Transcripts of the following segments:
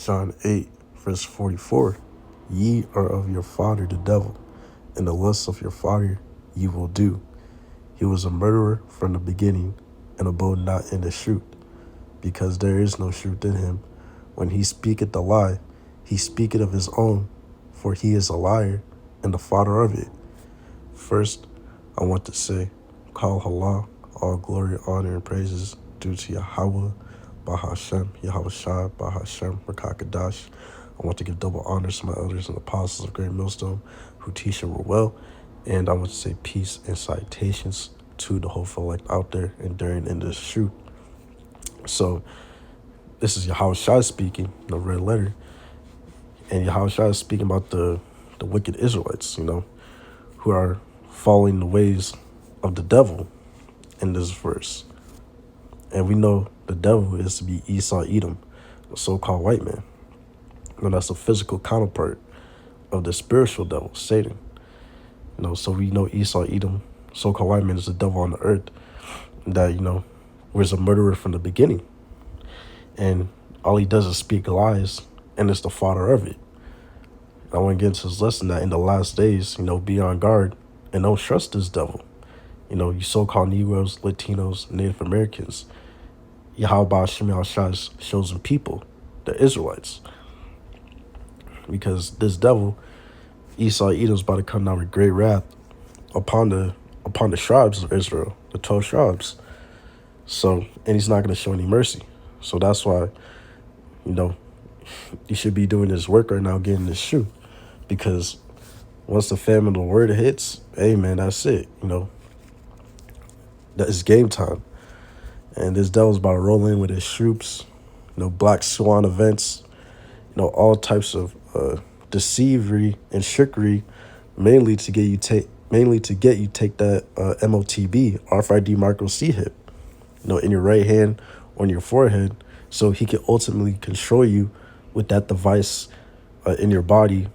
John 8, verse 44. Ye are of your father the devil, and the lusts of your father ye will do. He was a murderer from the beginning, and abode not in the truth, because there is no truth in him. When he speaketh a lie, he speaketh of his own, for he is a liar, and the father of it. First, I want to say, Kal Halal, all glory, honor, and praises due to Yahweh, Bahashem, Yahweh Shai, Bahashem, Rakakadash. I want to give double honors to my elders and apostles of Great Millstone who teach and were well. And I want to say peace and citations to the hopeful elect out there enduring in this shoot. So, this is Yahweh Shai speaking, the red letter. And Yahweh Shai is speaking about the wicked Israelites, who are following the ways of the devil in this verse. And we know the devil is to be Esau Edom, the so-called white man. And that's a physical counterpart of the spiritual devil, Satan. So we know Esau Edom, so-called white man, is the devil on the earth that, was a murderer from the beginning. And all he does is speak lies, and it's the father of it. I want to get into this lesson that in the last days, be on guard and don't trust this devil. You so-called Negroes, Latinos, Native Americans, Yahweh Shem Shai's chosen people, the Israelites. Because this devil, Esau Edom, is about to come down with great wrath upon the tribes of Israel, the 12 tribes. So, and he's not going to show any mercy. So that's why, you should be doing this work right now, getting this shoe. Because once the famine of the word hits, hey man, that's it. That is game time. And this devil's about to roll in with his troops, black swan events, all types of deceivery and trickery, mainly to get you take that MOTB, RFID micro C hip, in your right hand, on your forehead, so he can ultimately control you with that device in your body,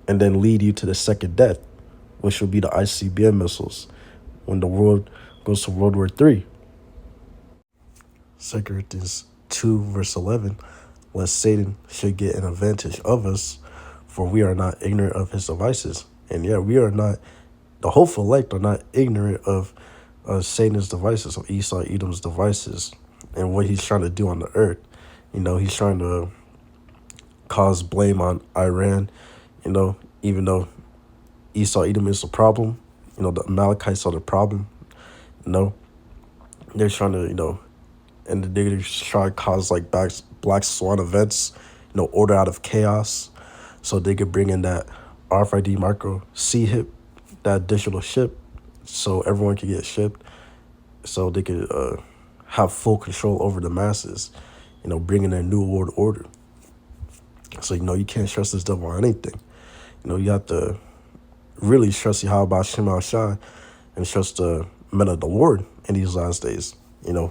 and then lead you to the second death, which will be the ICBM missiles, when the world goes to World War III. 2 Corinthians 2, verse 11, lest Satan should get an advantage of us, for we are not ignorant of his devices. And yeah, we are not, the hopeful elect are not ignorant of Satan's devices, of Esau Edom's devices, and what he's trying to do on the earth. He's trying to cause blame on Iran, even though Esau Edom is the problem, the Amalekites are the problem, they're trying to, and they're trying to cause like black swan events, order out of chaos, so they could bring in that RFID micro C hip, that additional chip, so everyone can get shipped, so they could have full control over the masses, bringing in a new world order. So, you can't trust this devil on anything. You have to really trust Yahweh Shem Shai and trust the men of the Lord in these last days.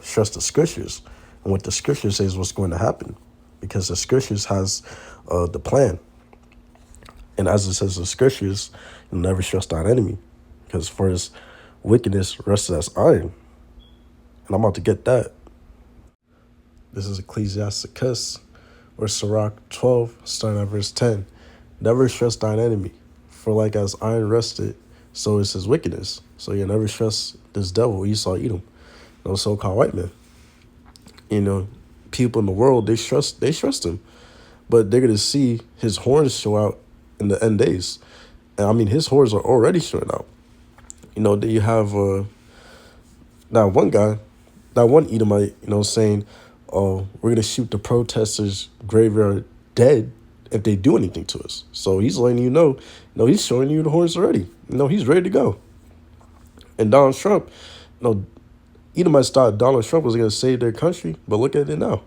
Trust the scriptures and what the scriptures says what's going to happen, because the scriptures has the plan. And as it says in the scriptures, you'll never trust thine enemy, because for his wickedness rested as iron. And I'm about to get that. This is Ecclesiasticus, or Sirach 12, starting at verse 10. Never trust thine enemy, for like as iron rested, so is his wickedness. So you never trust this devil, Esau Edom, no so-called white man. People in the world, they trust him, but they're gonna see his horns show out in the end days. And I mean, his horns are already showing out. Then you have that one guy, that one Edomite, saying, "Oh, we're gonna shoot the protesters' graveyard dead if they do anything to us." So he's letting you know, he's showing you the horns already. He's ready to go. And Donald Trump, Edomites thought Donald Trump was going to save their country, but look at it now.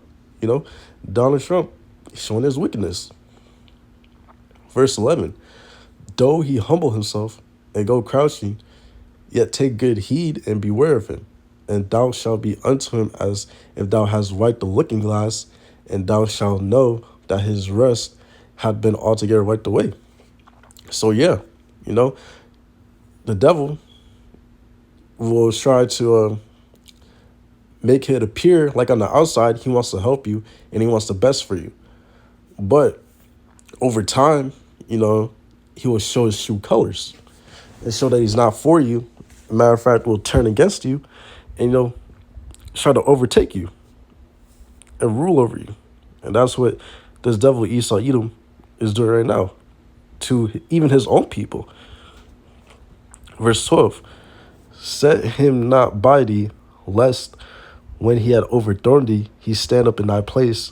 Donald Trump is showing his wickedness. Verse 11, though he humble himself and go crouching, yet take good heed and beware of him. And thou shalt be unto him as if thou hast wiped the looking glass, and thou shalt know that his rest had been altogether wiped away. So yeah, the devil will try to make it appear like on the outside he wants to help you and he wants the best for you. But over time, you know, he will show his true colors and show that he's not for you. Matter of fact, will turn against you and, try to overtake you and rule over you. And that's what this devil Esau Edom is doing right now to even his own people. Verse 12, set him not by thee, lest when he had overthrown thee, he stand up in thy place,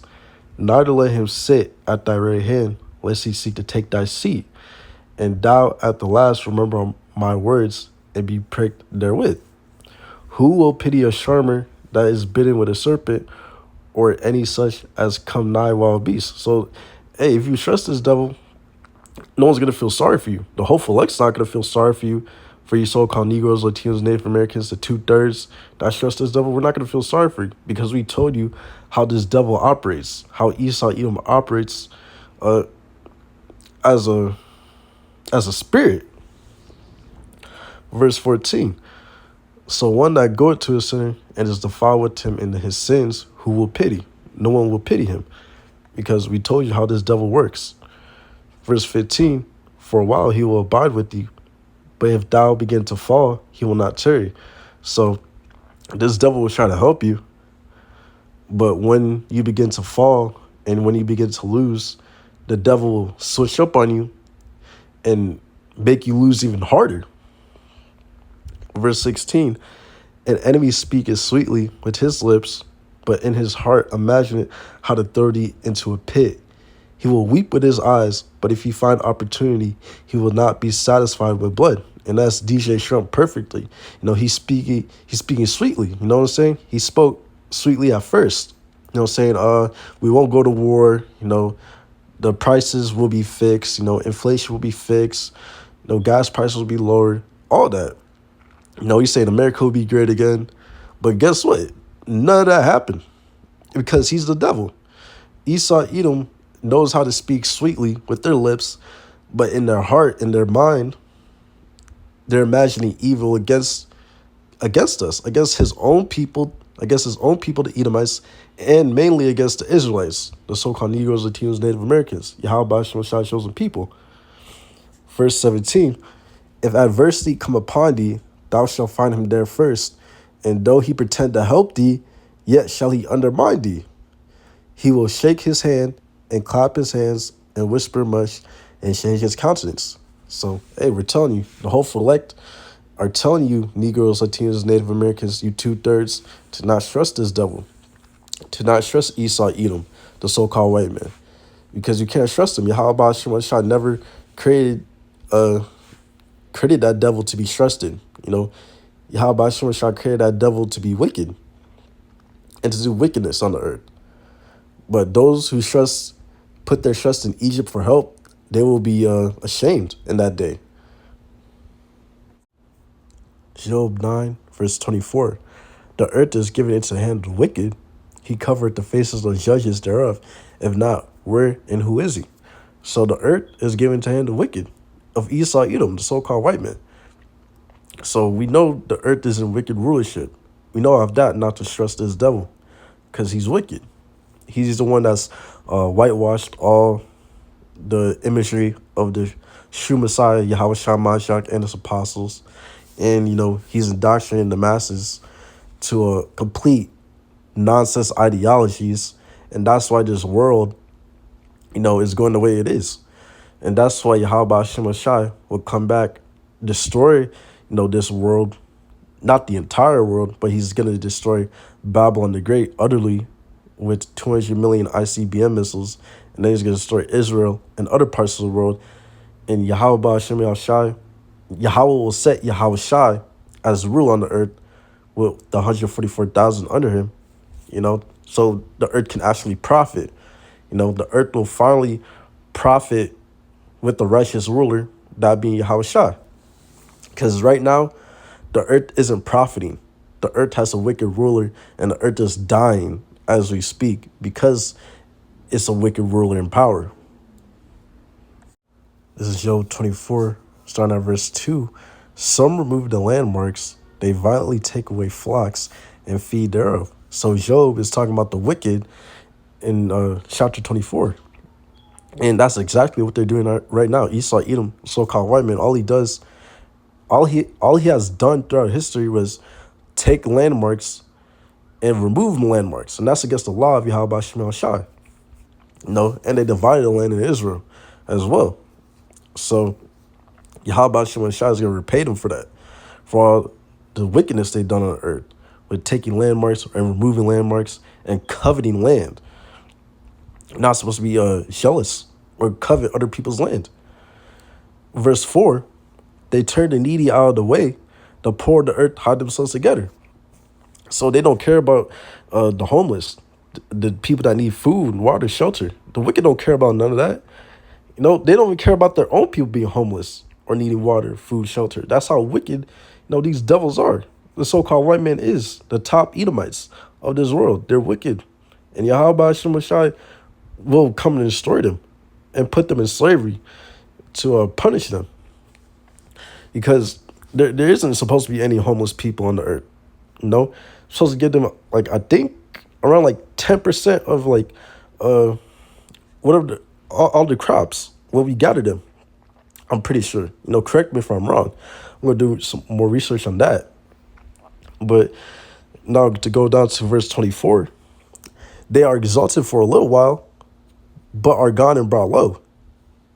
neither let him sit at thy right hand, lest he seek to take thy seat. And thou at the last remember my words and be pricked therewith. Who will pity a charmer that is bitten with a serpent, or any such as come nigh wild beasts? So, hey, if you trust this devil, no one's gonna feel sorry for you. The hopeful elect's not gonna feel sorry for you so-called Negroes, Latinos, Native Americans, the 2/3 that trust this devil. We're not gonna feel sorry for you because we told you how this devil operates, how Esau Edom operates, as a spirit. Verse 14. So one that goeth to a sinner and is defiled with him in his sins, who will pity? No one will pity him, because we told you how this devil works. Verse 15. For a while he will abide with thee, but if thou begin to fall, he will not tarry. So this devil will try to help you, but when you begin to fall and when you begin to lose, the devil will switch up on you and make you lose even harder. Verse 16, an enemy speaketh sweetly with his lips, but in his heart imagineth how to throw thee into a pit. He will weep with his eyes, but if he find opportunity, he will not be satisfied with blood. And that's DJ Trump perfectly. He's speaking sweetly. You know what I'm saying? He spoke sweetly at first. Saying, we won't go to war. The prices will be fixed. Inflation will be fixed. Gas prices will be lower. All that. He's saying America will be great again. But guess what? None of that happened because he's the devil. Esau Edom knows how to speak sweetly with their lips, but in their heart, in their mind, they're imagining evil against us, against his own people, the Edomites, and mainly against the Israelites, the so-called Negroes, Latinos, Native Americans, Yahweh Shemashai chosen people. Verse 17, if adversity come upon thee, thou shalt find him there first, and though he pretend to help thee, yet shall he undermine thee. He will shake his hand and clap his hands and whisper much and change his countenance. So, hey, we're telling you, the hopeful elect are telling you, Negroes, Latinos, Native Americans, you 2/3, to not trust this devil, to not trust Esau Edom, the so-called white man, because you can't trust him. Yahweh Shemashai never created that devil to be trusted. Yahweh Shemashai created that devil to be wicked and to do wickedness on the earth. But those who put their trust in Egypt for help, they will be ashamed in that day. Job 9, verse 24. The earth is given into the hand of the wicked. He covered the faces of the judges thereof. If not, where and who is he? So the earth is given to the hand of the wicked, of Esau Edom, the so-called white man. So we know the earth is in wicked rulership. We know of that not to trust this devil, because he's wicked. He's the one that's whitewashed all the imagery of the true Messiah, Yahweh Shemashai, and his apostles. And, he's indoctrinating the masses to a complete nonsense ideologies. And that's why this world, is going the way it is. And that's why Yahweh Shemashai will come back, destroy, this world, not the entire world, but he's going to destroy Babylon the Great utterly with 200 million ICBM missiles. And then he's going to destroy Israel and other parts of the world. And Yahweh Shemashai, Yahweh will set Yahweh Shai as rule on the earth with the 144,000 under him, so the earth can actually profit. The earth will finally profit with the righteous ruler, that being Yahweh Shai. Because right now, the earth isn't profiting. The earth has a wicked ruler, and the earth is dying as we speak because it's a wicked ruler in power. This is Job 24, starting at verse 2. Some remove the landmarks, they violently take away flocks and feed thereof. So Job is talking about the wicked in chapter 24. And that's exactly what they're doing right now. Esau Edom, so-called white man, all he has done throughout history was take landmarks and remove landmarks. And that's against the law of Yahweh Shemel Shai. And they divided the land in Israel as well. So Yahweh Shemel Shai is going to repay them for that, for all the wickedness they've done on earth, with taking landmarks and removing landmarks and coveting land. You're not supposed to be jealous or covet other people's land. Verse 4, they turned the needy out of the way, the poor of the earth hide themselves together. So they don't care about the homeless, the people that need food, water, shelter. The wicked don't care about none of that. They don't even care about their own people being homeless or needing water, food, shelter. That's how wicked, these devils are. The so-called white man is the top Edomites of this world. They're wicked. And Yahweh Shemashai will come and destroy them and put them in slavery to punish them. Because there isn't supposed to be any homeless people on the earth. Supposed to give them, I think, around 10% of whatever all the crops when we gather them. I'm pretty sure. Correct me if I'm wrong. I'm gonna do some more research on that. But now to go down to verse 24, they are exalted for a little while, but are gone and brought low.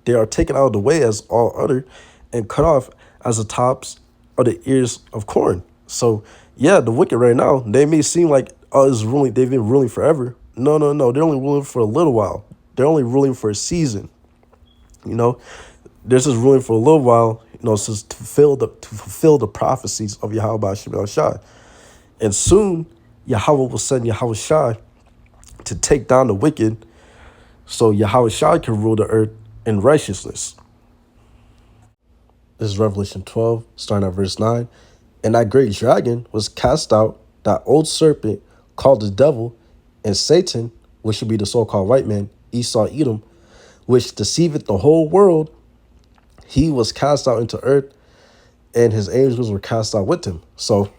They are taken out of the way as all other, and cut off as the tops of the ears of corn. So yeah, the wicked right now, they may seem like they've been ruling forever. No. They're only ruling for a little while. They're only ruling for a season. They're just ruling for a little while, just to fulfill the prophecies of Yahweh Shemel Shai. And soon Yahweh will send Yahweh Shai to take down the wicked, so Yahweh Shai can rule the earth in righteousness. This is Revelation 12, starting at verse 9. And that great dragon was cast out, that old serpent called the devil and Satan, which should be the so-called white man, Esau Edom, which deceiveth the whole world. He was cast out into earth, and his angels were cast out with him. So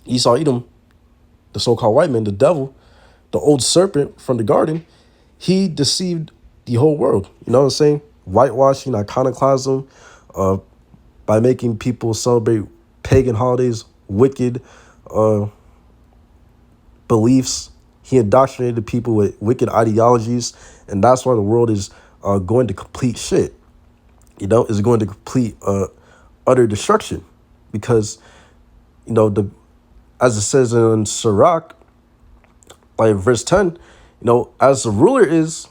Esau Edom, the so-called white man, the devil, the old serpent from the garden, he deceived the whole world. You know what I'm saying? Whitewashing, iconoclasm, by making people celebrate pagan holidays, wicked beliefs. He indoctrinated people with wicked ideologies, and that's why the world is going to complete shit. Is going to complete utter destruction, because as it says in Sirach, verse 10, as the ruler is,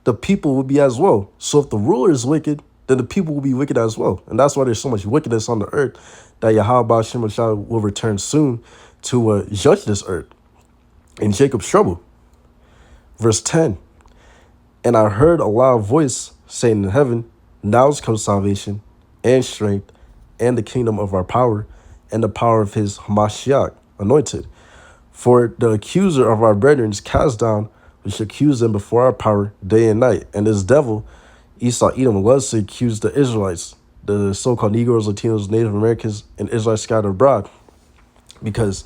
the people will be as well. So if the ruler is wicked, then the people will be wicked as well. And that's why there's so much wickedness on the earth, that Yahweh Shemel Shai will return soon to judge this earth in Jacob's trouble. Verse 10, and I heard a loud voice saying in heaven, now comes salvation and strength and the kingdom of our power and the power of his Hamashiach, anointed. For the accuser of our brethren is cast down, which accuse them before our power day and night. And this devil, Esau Edom, loves to accuse the Israelites, the so-called Negroes, Latinos, Native Americans, and Israelites scattered abroad. Because,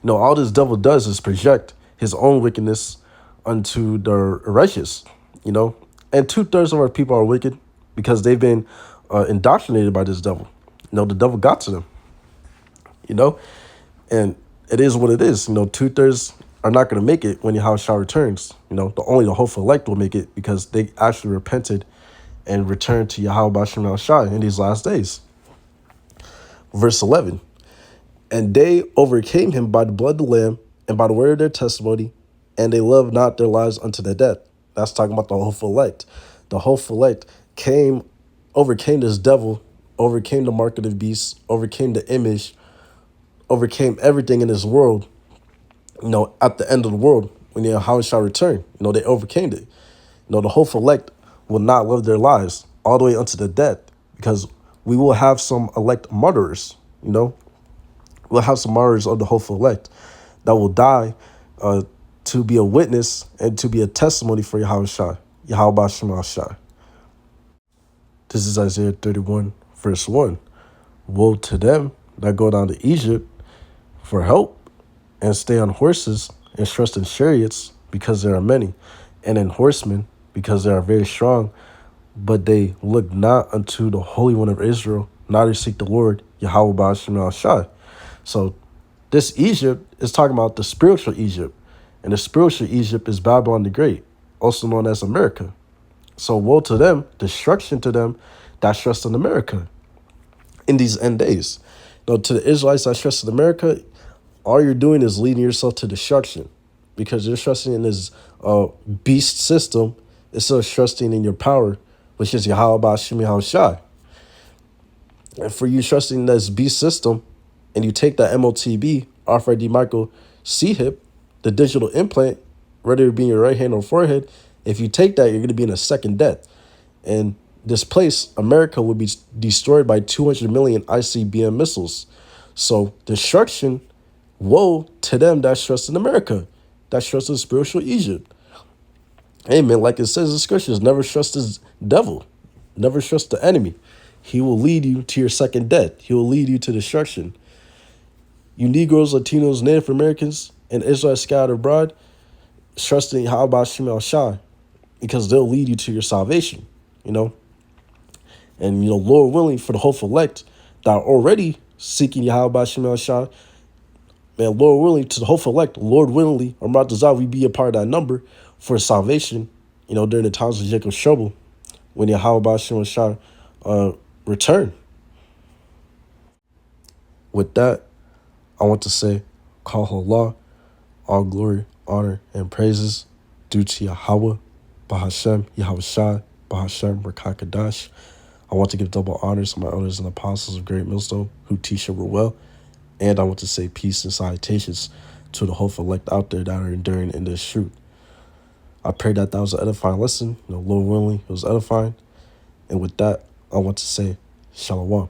all this devil does is project his own wickedness unto the righteous, and 2/3 of our people are wicked because they've been indoctrinated by this devil. The devil got to them, and it is what it is. 2/3 are not going to make it when Yahweh Shai returns. Only the hopeful elect will make it, because they actually repented and returned to Yahweh Shemel Shai in these last days. Verse 11, and they overcame him by the blood of the Lamb and by the word of their testimony, and they loved not their lives unto their death. That's talking about the hopeful elect. The hopeful elect overcame this devil, overcame the mark of the beast, overcame the image, overcame everything in this world. At the end of the world, when Yahweh shall return, they overcame it. The hopeful elect will not live their lives all the way unto the death, because we will have some elect martyrs. We'll have some martyrs of the hopeful elect that will die to be a witness and to be a testimony for Yahweh Shai, Yahweh Shemel Shai. This is Isaiah 31, verse 1. Woe to them that go down to Egypt for help, and stay on horses, and trust in chariots, because there are many, and in horsemen, because they are very strong, but they look not unto the Holy One of Israel, neither seek the Lord, Yahweh Ba'ashem Al Shai. So this Egypt is talking about the spiritual Egypt. And the spiritual Egypt is Babylon the Great, also known as America. So woe to them, destruction to them that trust in America in these end days. Now, to the Israelites that trust in America, all you're doing is leading yourself to destruction because you're trusting in this beast system instead of trusting in your power, which is Yahweh Ba'ashem Yahweh Shai. And for you trusting in this beast system, and you take that MOTB, RFID micro C-hip, the digital implant, whether it be in your right hand or forehead, if you take that, you're going to be in a second death. And this place, America, will be destroyed by 200 million ICBM missiles. So destruction, woe to them that trust in America, that trust in spiritual Egypt. Amen. Like it says in the scriptures, never trust the devil, never trust the enemy. He will lead you to your second death. He will lead you to destruction. You Negroes, Latinos, Native Americans, and Israelites scattered abroad, trusting how about Shemal Shai, because they'll lead you to your salvation, you know. And, you know, Lord willing, for the hopeful elect that are already seeking Yahweh Shemal Shai, man, Lord willing, to the hopeful elect, Lord willingly, or Matazah, we be a part of that number for salvation, you know, during the times of Jacob's trouble, when Yahweh Shemal Shai return. With that, I want to say, Call Allah, all glory, honor, and praises due to Yahweh, Bahashem, Yahweh Shai, Bahashem, Rakakadash. I want to give double honors to my elders and apostles of Great Millstone who teach and rule well. And I want to say peace and salutations to the hopeful elect out there that are enduring in this truth. I pray that was an edifying lesson. You know, Lord willing, it was edifying. And with that, I want to say Shalom.